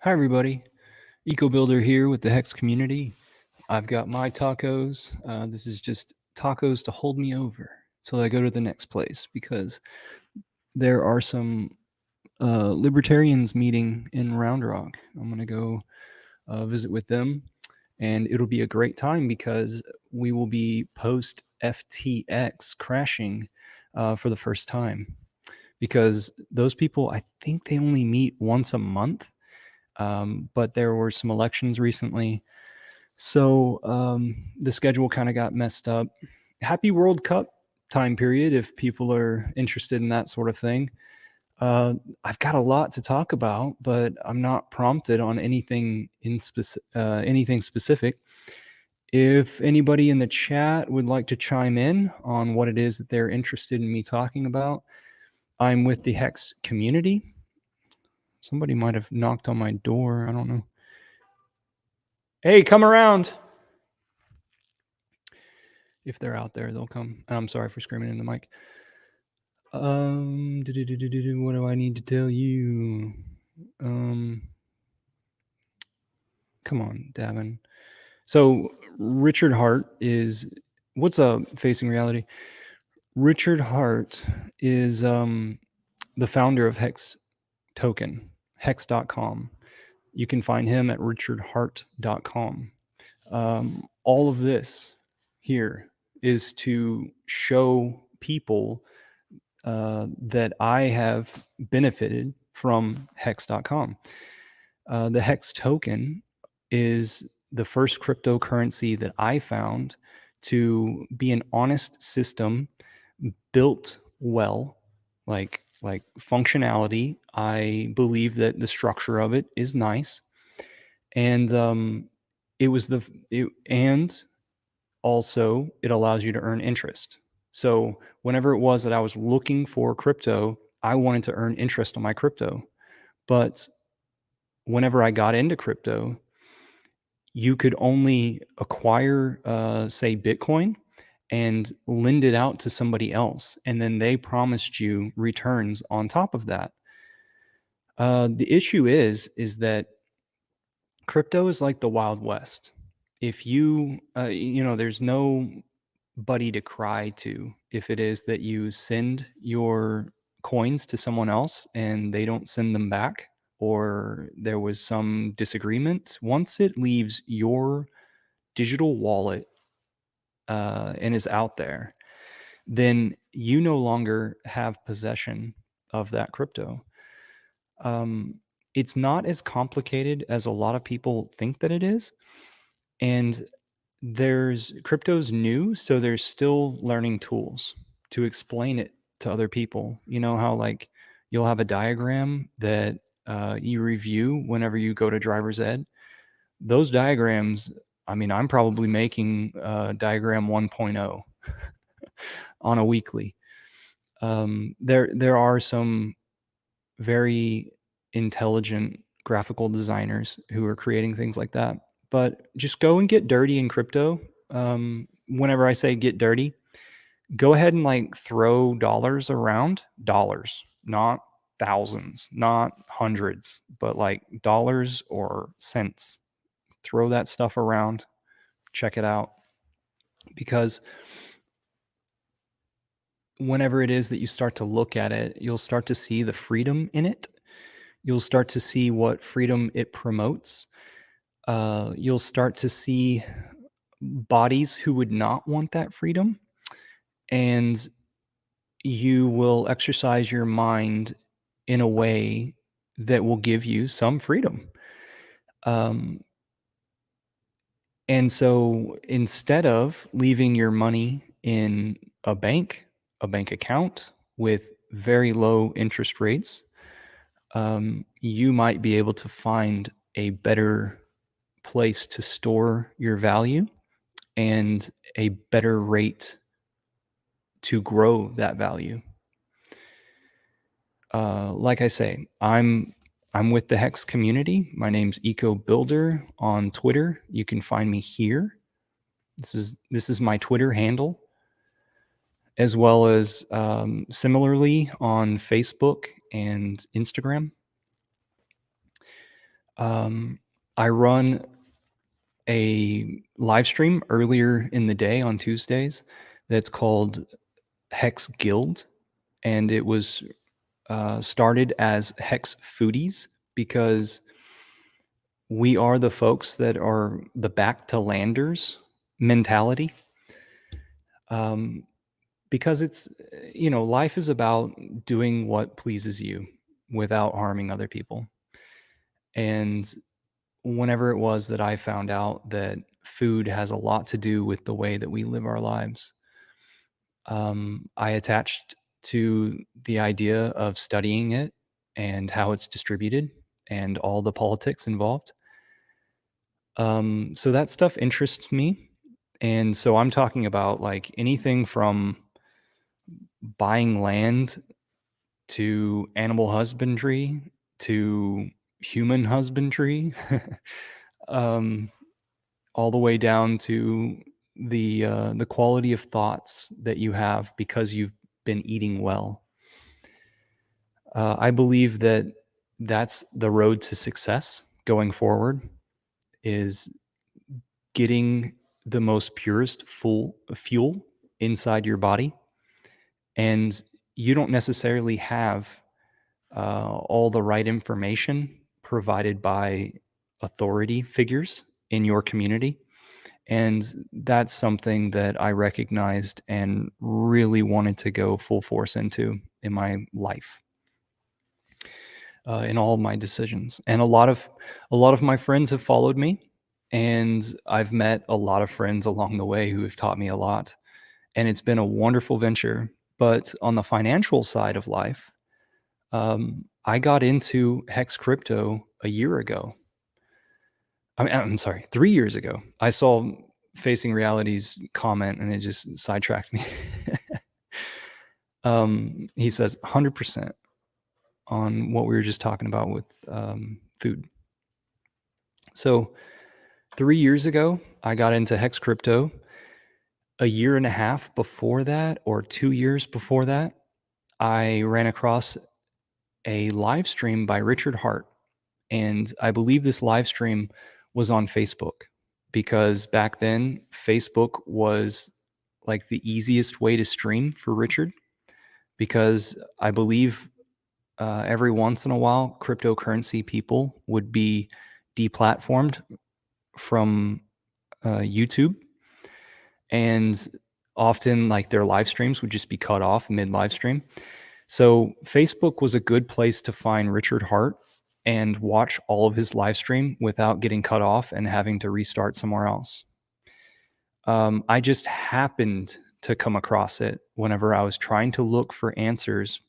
Hi, everybody. EcoBuilder here with the Hex community. I've got my tacos. This is just tacos to hold me over till I go to the next place because there are some libertarians meeting in Round Rock. I'm going to go visit with them, and it'll be a great time because we will be post FTX crashing for the first time. Because those people, I think they only meet once a month. But there were some elections recently. So the schedule kind of got messed up. Happy World Cup time period if people are interested in that sort of thing. I've got a lot to talk about, but I'm not prompted on anything anything specific. If anybody in the chat would like to chime in on what it is that they're interested in me talking about, I'm with the Hex community. Somebody might have knocked on my door. I don't know. Hey, come around. If they're out there, they'll come. I'm sorry for screaming in the mic. What do I need to tell you? Come on, Davin. So Richard Hart is what's up, Facing Reality? Richard Hart is the founder of Hex Token, hex.com. You can find him at richardhart.com. All of this here is to show people that I have benefited from hex.com. The Hex token is the first cryptocurrency that I found to be an honest system built well, like functionality. I believe that the structure of it is nice, and and also it allows you to earn interest. So whenever it was that I was looking for crypto, I wanted to earn interest on my crypto. But whenever I got into crypto, you could only acquire, say, Bitcoin and lend it out to somebody else. And then they promised you returns on top of that. The issue is that crypto is like the Wild West. If there's nobody to cry to if it is that you send your coins to someone else and they don't send them back, or there was some disagreement. Once it leaves your digital wallet and is out there, then you no longer have possession of that crypto. It's not as complicated as a lot of people think that it is. And crypto's new, so there's still learning tools to explain it to other people. You know how like you'll have a diagram that you review whenever you go to driver's ed. Those diagrams, I mean, I'm probably making diagram 1.0 on a weekly. There are some very intelligent graphical designers who are creating things like that. But just go and get dirty in crypto. Whenever I say get dirty, go ahead and like throw dollars around. Dollars, not thousands, not hundreds, but like dollars or cents. Throw that stuff around. Check it out. Because whenever it is that you start to look at it, you'll start to see the freedom in it. You'll start to see what freedom it promotes. You'll start to see bodies who would not want that freedom, and you will exercise your mind in a way that will give you some freedom. And so instead of leaving your money in a bank account with very low interest rates, you might be able to find a better place to store your value and a better rate to grow that value. Like I say, I'm with the Hex community. My name's EcoBuilder on Twitter. You can find me here. This is my Twitter handle, as well as similarly on Facebook and Instagram. I run a live stream earlier in the day on Tuesdays that's called Hex Guild, and it was started as Hex Foodies because we are the folks that are the back to landers mentality. Because it's, life is about doing what pleases you without harming other people. And whenever it was that I found out that food has a lot to do with the way that we live our lives, I attached to the idea of studying it and how it's distributed and all the politics involved. So that stuff interests me. And so I'm talking about like anything from buying land to animal husbandry to human husbandry, um, all the way down to the quality of thoughts that you have because you've been eating well. I believe that that's the road to success going forward, is getting the most purest full fuel inside your body. And you don't necessarily have all the right information provided by authority figures in your community. And that's something that I recognized and really wanted to go full force into in my life, in all of my decisions. And a lot of my friends have followed me, and I've met a lot of friends along the way who have taught me a lot. And it's been a wonderful venture. But on the financial side of life, I got into Hex Crypto a year ago. I'm sorry, 3 years ago. I saw Facing Reality's comment, and it just sidetracked me. He says 100% on what we were just talking about with food. So 3 years ago, I got into Hex Crypto. A year and a half before that, or 2 years before that, I ran across a live stream by Richard Hart. And I believe this live stream was on Facebook, because back then Facebook was like the easiest way to stream for Richard, because I believe every once in a while cryptocurrency people would be deplatformed from YouTube, and often like their live streams would just be cut off mid live stream. So Facebook was a good place to find Richard Hart and watch all of his live stream without getting cut off and having to restart somewhere else. I just happened to come across it whenever I was trying to look for answers,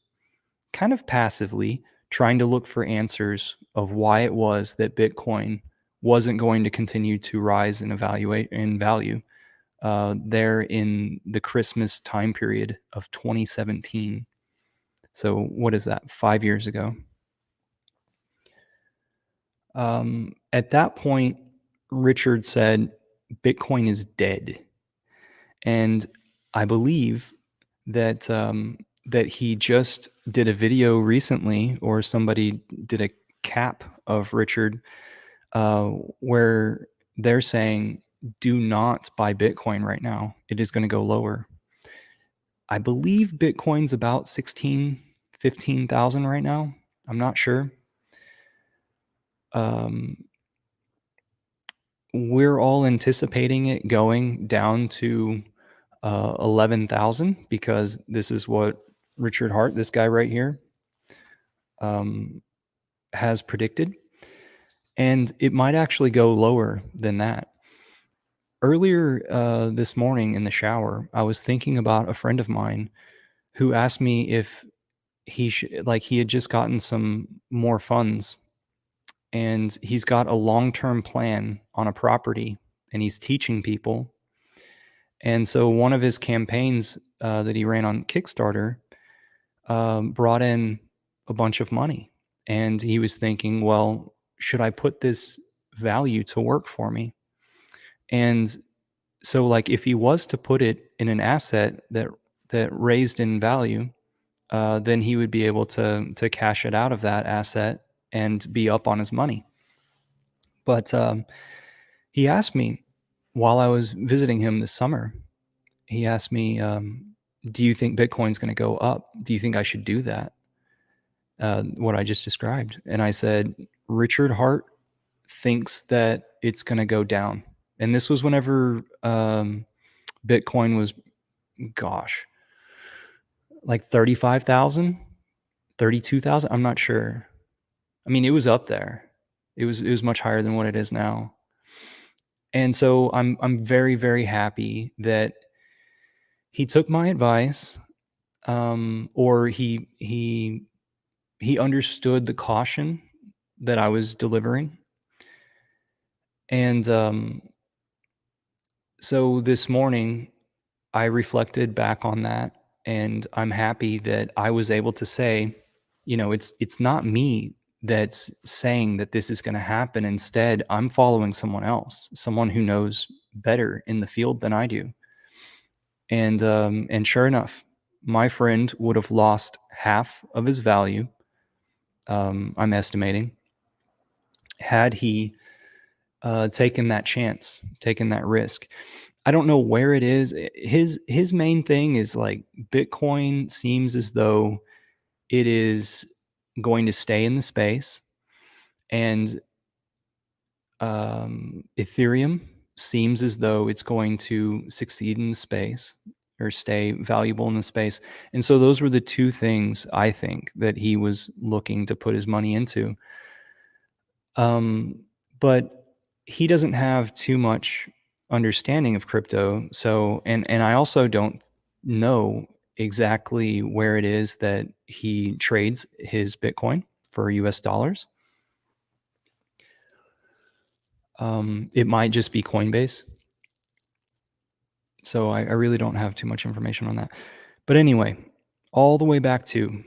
kind of passively trying to look for answers of why it was that Bitcoin wasn't going to continue to rise and evaluate in value there in the Christmas time period of 2017. So what is that? 5 years ago. At that point, Richard said, Bitcoin is dead. And I believe that that he just did a video recently, or somebody did a cap of Richard, where they're saying, do not buy Bitcoin right now. It is going to go lower. I believe Bitcoin's about 15,000 right now. I'm not sure. We're all anticipating it going down to 11,000, because this is what Richard Hart, this guy right here, has predicted. And it might actually go lower than that. Earlier this morning in the shower, I was thinking about a friend of mine who asked me if he had just gotten some more funds, and he's got a long-term plan on a property, and he's teaching people. And so one of his campaigns that he ran on Kickstarter brought in a bunch of money. And he was thinking, well, should I put this value to work for me? And so like if he was to put it in an asset that raised in value, then he would be able to cash it out of that asset and be up on his money. But he asked me while I was visiting him this summer, he asked me, do you think Bitcoin's going to go up? Do you think I should do that? What I just described. And I said, Richard Hart thinks that it's going to go down. And this was whenever Bitcoin was, gosh, like 35,000, 32,000. I'm not sure. I mean, it was up there. It was much higher than what it is now. And so I'm very, very happy that he took my advice, or he understood the caution that I was delivering. And so this morning, I reflected back on that, and I'm happy that I was able to say, it's not me that's saying that this is going to happen. Instead, I'm following someone else, someone who knows better in the field than I do. And sure enough, my friend would have lost half of his value, I'm estimating, had he taken that chance, taken that risk. I don't know where it is. His main thing is like Bitcoin seems as though it is going to stay in the space, and Ethereum seems as though it's going to succeed in the space or stay valuable in the space. And so those were the two things I think that he was looking to put his money into. But he doesn't have too much understanding of crypto. So, and I also don't know exactly where it is that he trades his Bitcoin for US dollars. It might just be Coinbase. So I really don't have too much information on that. But anyway, all the way back to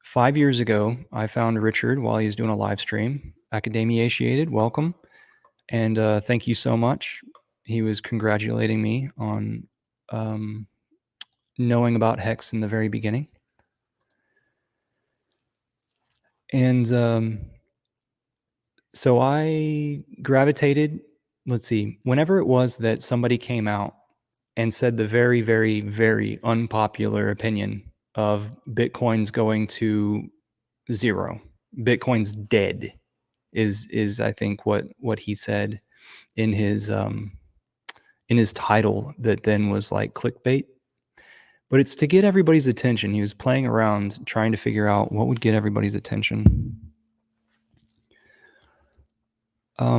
5 years ago, I found Richard while he was doing a live stream. Academiated, welcome. And thank you so much. He was congratulating me on knowing about Hex in the very beginning. And so I gravitated, let's see, whenever it was that somebody came out and said the very, very, very unpopular opinion of Bitcoin's going to zero, Bitcoin's dead, is I think what he said in his title that then was like clickbait. But it's to get everybody's attention. He was playing around trying to figure out what would get everybody's attention.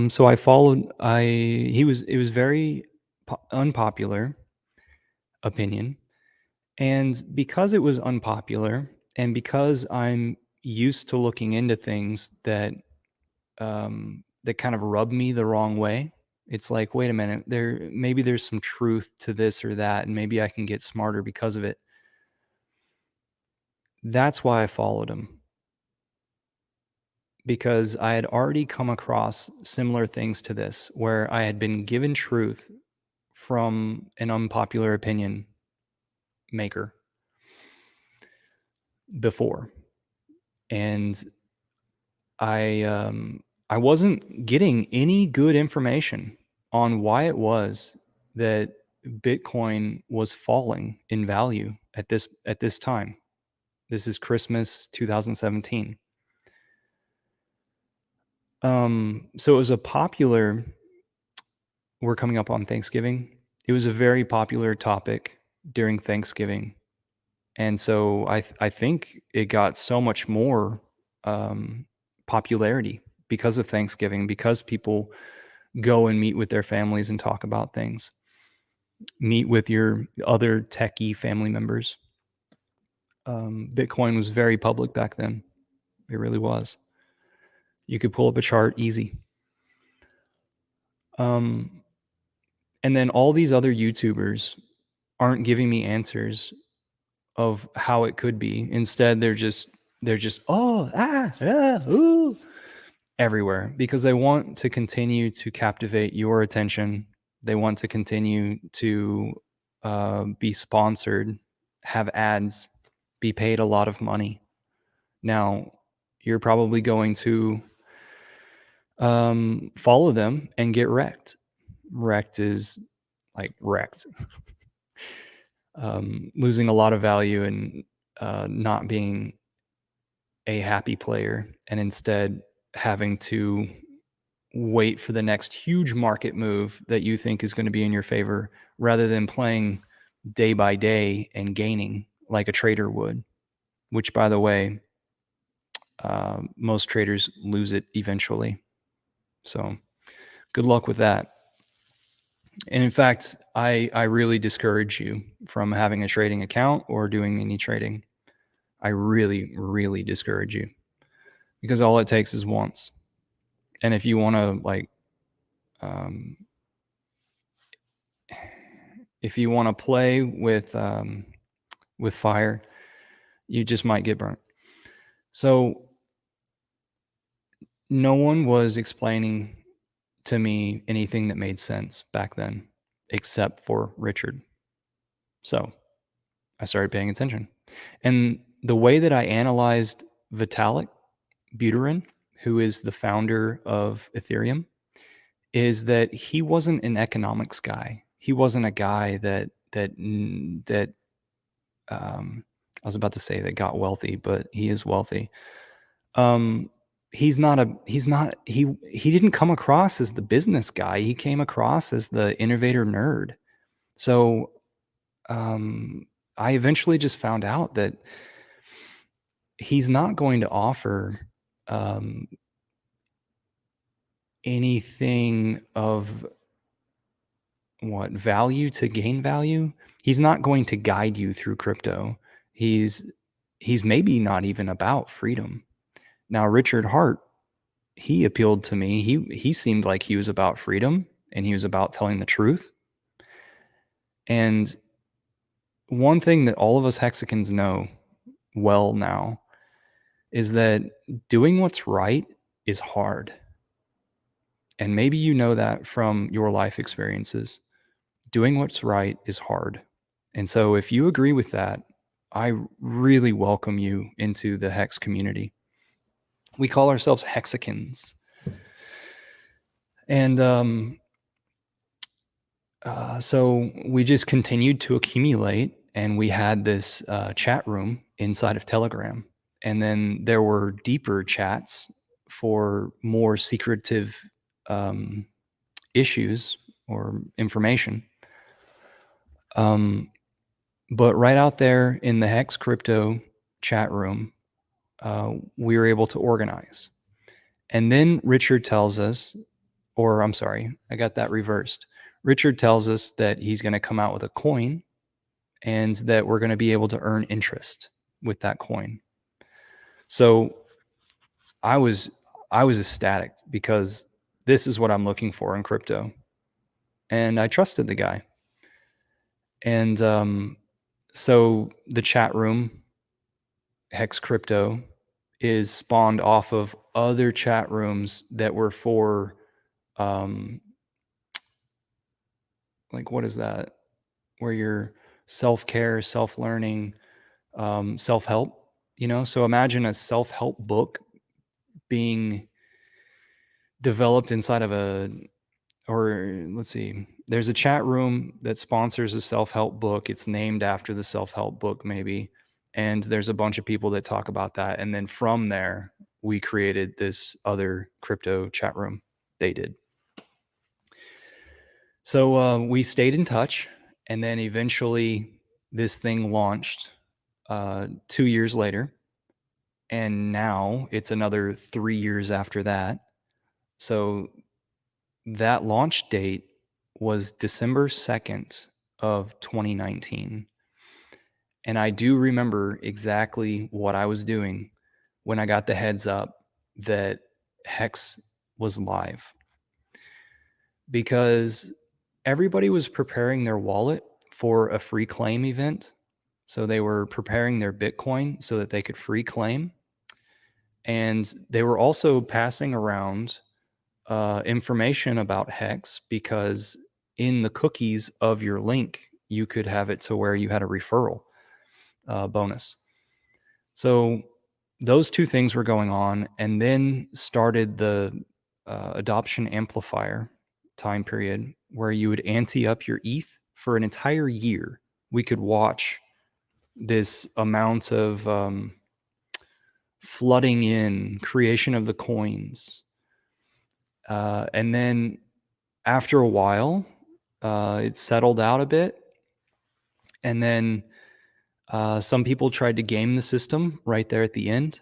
So I followed. It was very unpopular opinion, and because it was unpopular, and because I'm used to looking into things that that kind of rub me the wrong way. It's like, wait a minute, maybe there's some truth to this or that, and maybe I can get smarter because of it. That's why I followed him. Because I had already come across similar things to this, where I had been given truth from an unpopular opinion maker before. And I wasn't getting any good information on why it was that Bitcoin was falling in value at this time. This is Christmas 2017. So it was a popular. We're coming up on Thanksgiving. It was a very popular topic during Thanksgiving, and so I think it got so much more popularity because of Thanksgiving, because people go and meet with their families and talk about things, meet with your other techie family members. Bitcoin was very public back then. It really was. You could pull up a chart easy. And then all these other YouTubers aren't giving me answers of how it could be. Instead, they're just ooh, everywhere, because they want to continue to captivate your attention. They want to continue to be sponsored, have ads, be paid a lot of money. Now, you're probably going to follow them and get wrecked. Wrecked is like wrecked. Losing a lot of value and not being a happy player, and instead having to wait for the next huge market move that you think is going to be in your favor, rather than playing day by day and gaining like a trader would, which, by the way, most traders lose it eventually. So good luck with that. And in fact, I really discourage you from having a trading account or doing any trading. I really, really discourage you, because all it takes is once. And if you want to if you want to play with fire, you just might get burnt. So no one was explaining to me anything that made sense back then, except for Richard. So I started paying attention. And the way that I analyzed Vitalik Buterin, who is the founder of Ethereum, is that he wasn't an economics guy. He wasn't a guy that I was about to say that got wealthy, but he is wealthy. He didn't come across as the business guy. He came across as the innovator nerd. So I eventually just found out that he's not going to offer anything of value to gain value. He's not going to guide you through crypto. He's maybe not even about freedom. Now, Richard Hart, he appealed to me. He seemed like he was about freedom, and he was about telling the truth. And one thing that all of us Hexicans know well now is that doing what's right is hard. And maybe you know that from your life experiences. Doing what's right is hard. And so if you agree with that, I really welcome you into the Hex community. We call ourselves Hexicans. And so we just continued to accumulate, and we had this chat room inside of Telegram. And then there were deeper chats for more secretive issues or information. But right out there in the Hex Crypto chat room, we were able to organize. And then Richard tells us, or I'm sorry, I got that reversed. Richard tells us that he's going to come out with a coin, and that we're going to be able to earn interest with that coin. So I was ecstatic, because this is what I'm looking for in crypto. And I trusted the guy. And so the chat room, Hex Crypto, is spawned off of other chat rooms that were for like, what is that? Where you're self-care, self-learning, self-help, So imagine a self-help book being developed inside of there's a chat room that sponsors a self-help book. It's named after the self-help book, maybe. And there's a bunch of people that talk about that. And then from there, we created this other crypto chat room. They did. So we stayed in touch, and then eventually this thing launched 2 years later. And now it's another 3 years after that. So that launch date was December 2nd of 2019. And I do remember exactly what I was doing when I got the heads up that Hex was live, because everybody was preparing their wallet for a free claim event. So they were preparing their Bitcoin so that they could free claim. And they were also passing around information about Hex, because in the cookies of your link, you could have it to where you had a referral bonus. So those two things were going on, and then started the adoption amplifier time period where you would ante up your ETH for an entire year. We could watch this amount of flooding in, creation of the coins. And then after a while, it settled out a bit. And then some people tried to game the system right there at the end.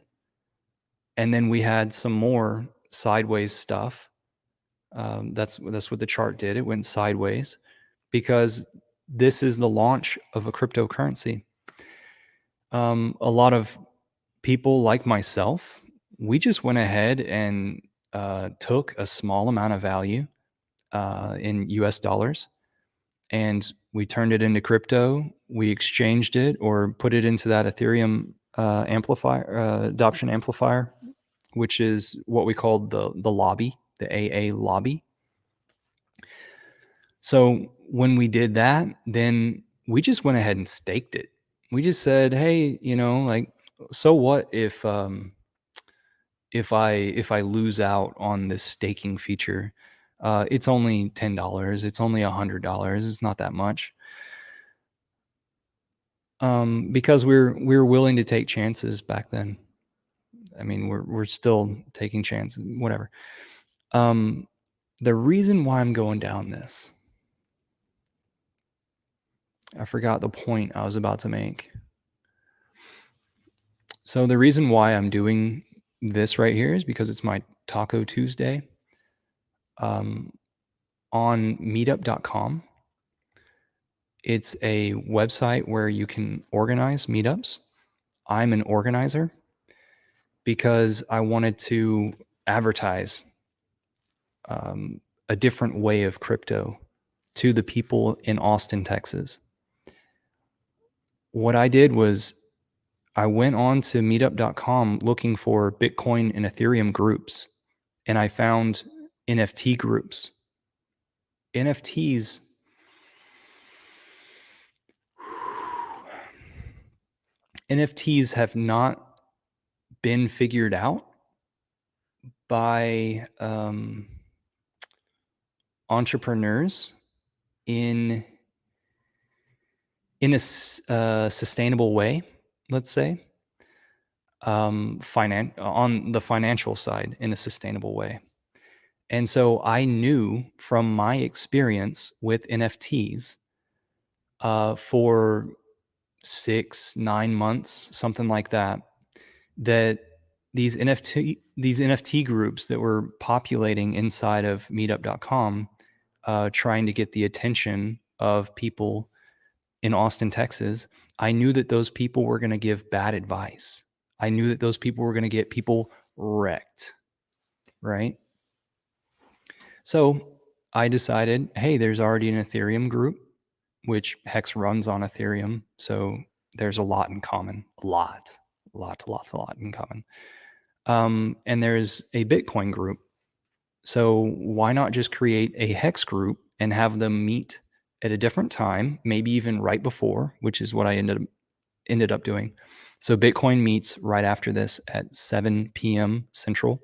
And then we had some more sideways stuff. That's what the chart did. It went sideways because this is the launch of a cryptocurrency. A lot of people like myself, we just went ahead and took a small amount of value in US dollars and we turned it into crypto. We exchanged it or put it into that Ethereum adoption amplifier, which is what we called the lobby, the AA lobby. So when we did that, then we just went ahead and staked it. We just said, hey, like, so what if I lose out on this staking feature? It's only $10. It's only $100. It's not that much. Because we're willing to take chances back then. I mean, we're still taking chances, whatever. The reason why I'm going down this, I forgot the point I was about to make. So the reason why I'm doing this right here is because it's my Taco Tuesday. On meetup.com. It's a website where you can organize meetups. I'm an organizer because I wanted to advertise a different way of crypto to the people in Austin, Texas. What I did was I went on to meetup.com looking for Bitcoin and Ethereum groups, and I found NFT groups. NFTs have not been figured out by entrepreneurs in a sustainable way, let's say, on the financial side in a sustainable way. And so I knew from my experience with NFTs for 6-9 months, something like that, that these NFT groups that were populating inside of meetup.com, trying to get the attention of people in Austin, Texas, I knew that those people were going to give bad advice. I knew that those people were going to get people wrecked, right? So I decided, hey, there's already an Ethereum group, which Hex runs on Ethereum. So there's a lot in common, a lot in common. And there's a Bitcoin group. So why not just create a Hex group and have them meet at a different time, maybe even right before, which is what I ended up doing. So Bitcoin meets right after this at 7 p.m. Central.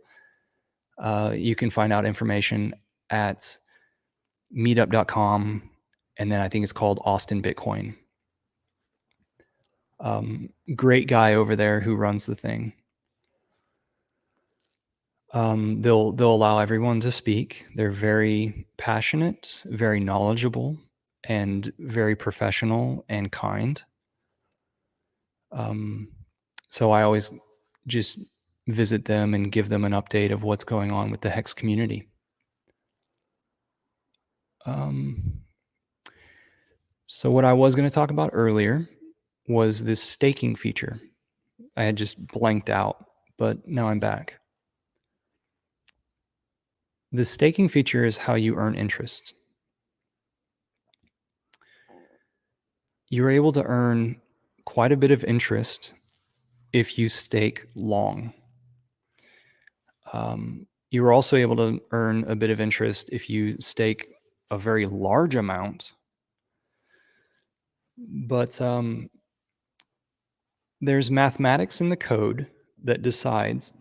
You can find out information at meetup.com, and then I think it's called Austin Bitcoin. Great guy over there who runs the thing. They'll allow everyone to speak. They're very passionate, very knowledgeable, and very professional and kind. So I always just visit them and give them an update of what's going on with the Hex community. So what I was going to talk about earlier was this staking feature. I had just blanked out, but now I'm back. The staking feature is how you earn interest. You're able to earn quite a bit of interest if you stake long. You're also able to earn a bit of interest if you stake a very large amount. But there's mathematics in the code that decides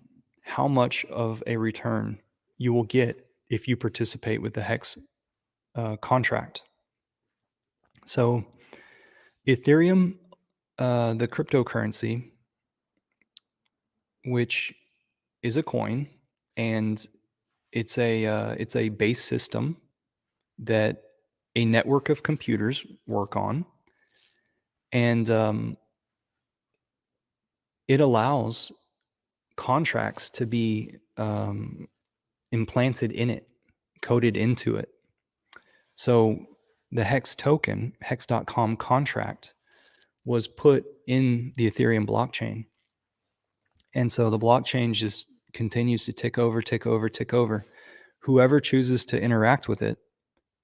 how much of a return you will get if you participate with the Hex contract. So Ethereum, the cryptocurrency, which is a coin, and it's a base system that a network of computers work on, and it allows contracts to be implanted in it, coded into it. So the Hex token, hex.com contract, was put in the Ethereum blockchain. And so the blockchain just continues to tick over, tick over, tick over. Whoever chooses to interact with it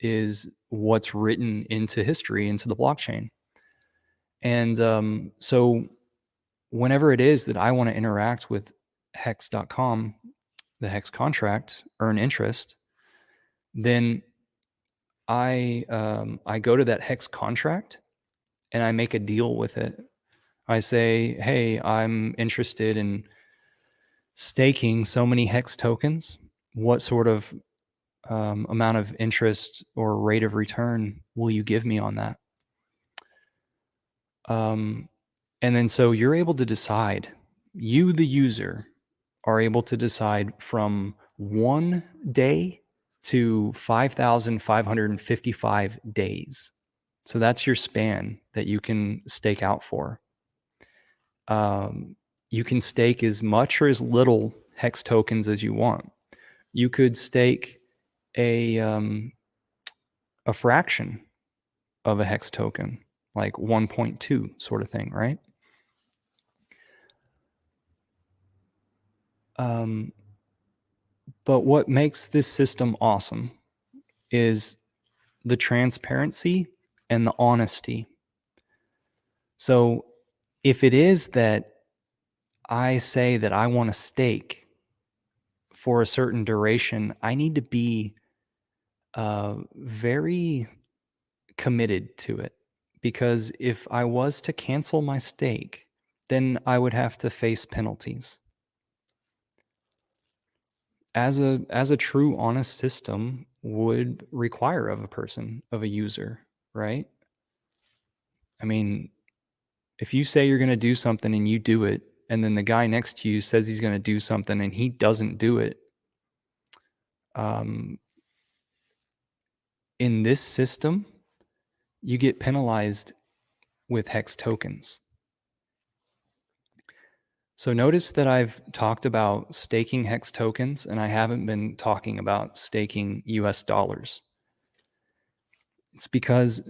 is what's written into history, into the blockchain. And so whenever it is that I want to interact with hex.com, the Hex contract, earn interest, then I go to that Hex contract and I make a deal with it. I say, hey, I'm interested in staking so many Hex tokens. What sort of amount of interest or rate of return will you give me on that? And then so you're able to decide, you, the user, are able to decide from 1 day to 5,555 days. So that's your span that you can stake out for. You can stake as much or as little Hex tokens as you want. You could stake a fraction of a Hex token, like 1.2 sort of thing, right? But what makes this system awesome is the transparency and the honesty. So if it is that I say that I want to stake for a certain duration, I need to be very committed to it, because if I was to cancel my stake, then I would have to face penalties. As a true honest system would require of a person, of a user, right? I mean, if you say you're going to do something and you do it, and then the guy next to you says he's going to do something and he doesn't do it, in this system, you get penalized with Hex tokens. So notice that I've talked about staking Hex tokens, and I haven't been talking about staking US dollars. It's because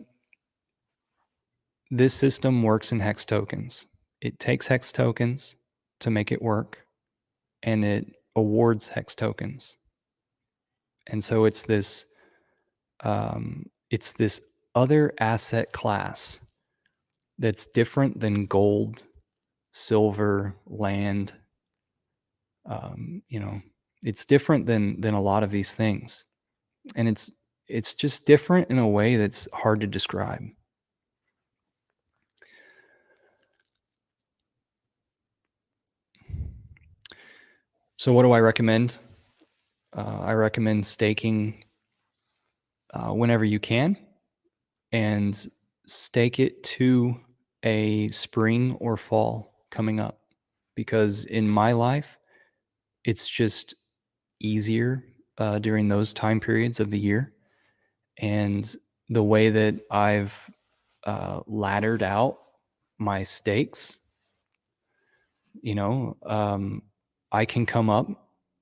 this system works in Hex tokens. It takes Hex tokens to make it work, and it awards Hex tokens. And so it's this other asset class that's different than gold, silver, land. It's different than a lot of these things, and it's just different in a way that's hard to describe. So what do I recommend? I recommend staking whenever you can, and stake it to a spring or fall coming up, because in my life, it's just easier during those time periods of the year. And the way that I've laddered out my stakes, I can come up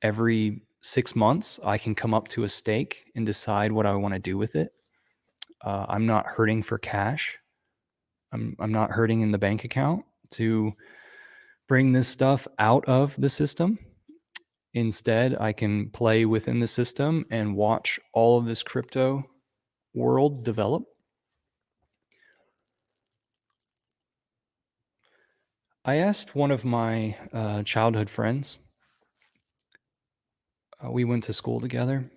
every 6 months. I can come up to a stake and decide what I want to do with it. I'm not hurting for cash. I'm not hurting in the bank account to bring this stuff out of the system. Instead, I can play within the system and watch all of this crypto world develop. I asked one of my childhood friends. We went to school together.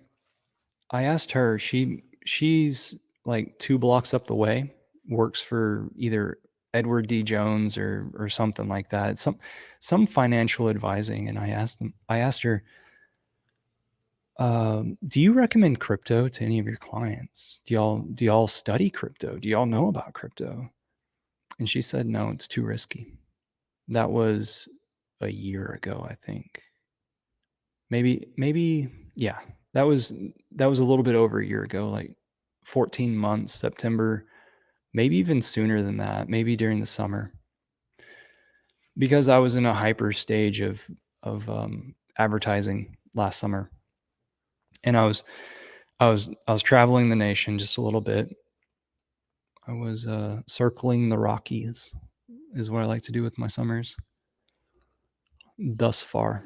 I asked her. She's like 2 blocks up the way. Works for either Edward D. Jones or something like that. Some financial advising. And I asked her, Do you recommend crypto to any of your clients? Do y'all study crypto? Do y'all know about crypto? And she said, no, it's too risky. That was a year ago, I think. Maybe, yeah. That was a little bit over a year ago, like 14 months, September, maybe even sooner than that, maybe during the summer. Because I was in a hyper stage of advertising last summer, and I was traveling the nation just a little bit. I was circling the Rockies, is what I like to do with my summers. Thus far,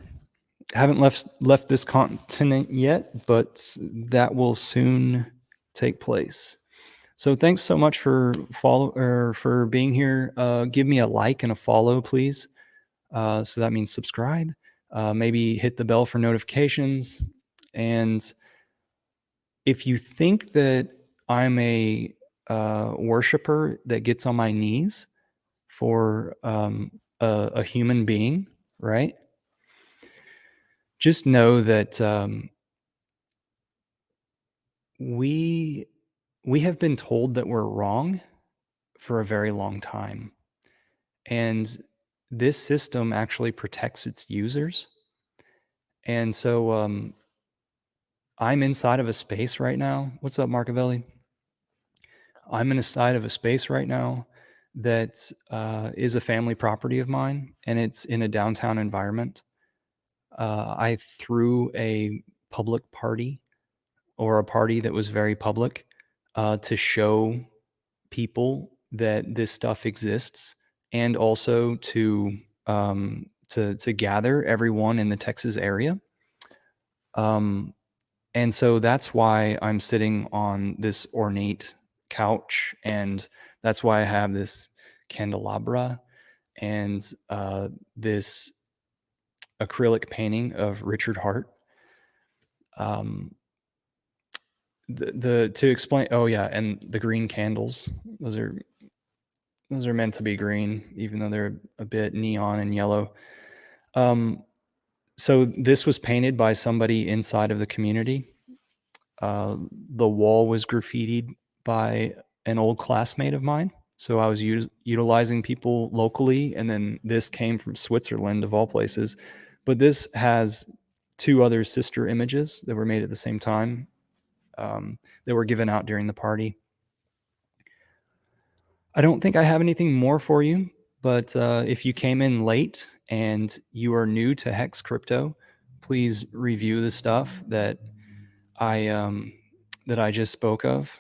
haven't left this continent yet, but that will soon take place. So thanks so much for for being here. Give me a like and a follow, please. So that means subscribe. Maybe hit the bell for notifications. And if you think that I'm a worshiper that gets on my knees for a human being, right? Just know that we have been told that we're wrong for a very long time, and this system actually protects its users. And so I'm inside of a space right now. What's up, Marcavelli? I'm inside of a space right now that is a family property of mine, and it's in a downtown environment. I threw a public party, or a party that was very public, to show people that this stuff exists, and also to gather everyone in the Texas area. And so that's why I'm sitting on this ornate couch, and that's why I have this candelabra and this acrylic painting of Richard Hart. The to explain, oh yeah, and the green candles. Those are meant to be green, even though they're a bit neon and yellow. So this was painted by somebody inside of the community. The wall was graffitied by an old classmate of mine. So I was utilizing people locally, and then this came from Switzerland, of all places. But this has two other sister images that were made at the same time, that were given out during the party. I don't think I have anything more for you, but if you came in late and you are new to Hex Crypto, please review the stuff that I just spoke of.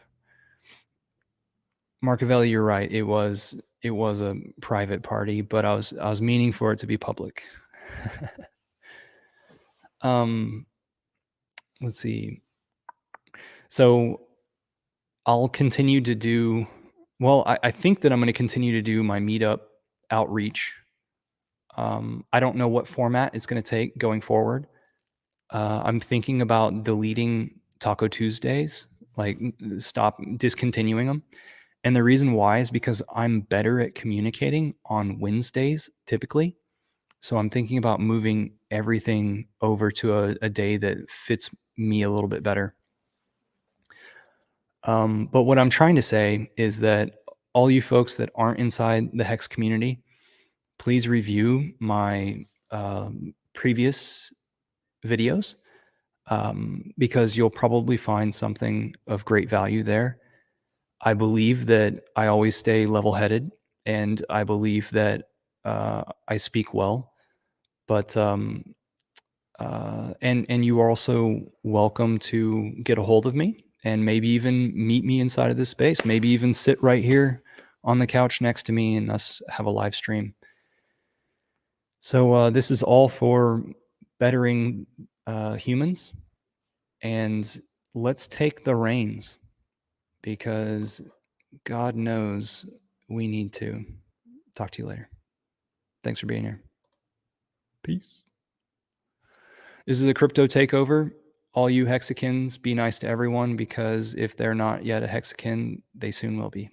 Marcavelli, you're right. It was a private party, but I was meaning for it to be public. Let's see. So I'll continue to do, well, I think that I'm going to continue to do my meetup outreach. I don't know what format it's going to take going forward. I'm thinking about deleting Taco Tuesdays, like stop discontinuing them. And the reason why is because I'm better at communicating on Wednesdays typically. So I'm thinking about moving everything over to a day that fits me a little bit better. But what I'm trying to say is that all you folks that aren't inside the Hex community, please review my previous videos, because you'll probably find something of great value there. I believe that I always stay level-headed, and I believe that I speak well. But and you are also welcome to get a hold of me and maybe even meet me inside of this space. Maybe even sit right here on the couch next to me and us have a live stream. So this is all for bettering humans, and let's take the reins, because God knows we need to. Talk to you later. Thanks for being here. Peace. This is a crypto takeover. All you Hexicans, be nice to everyone, because if they're not yet a Hexican, they soon will be.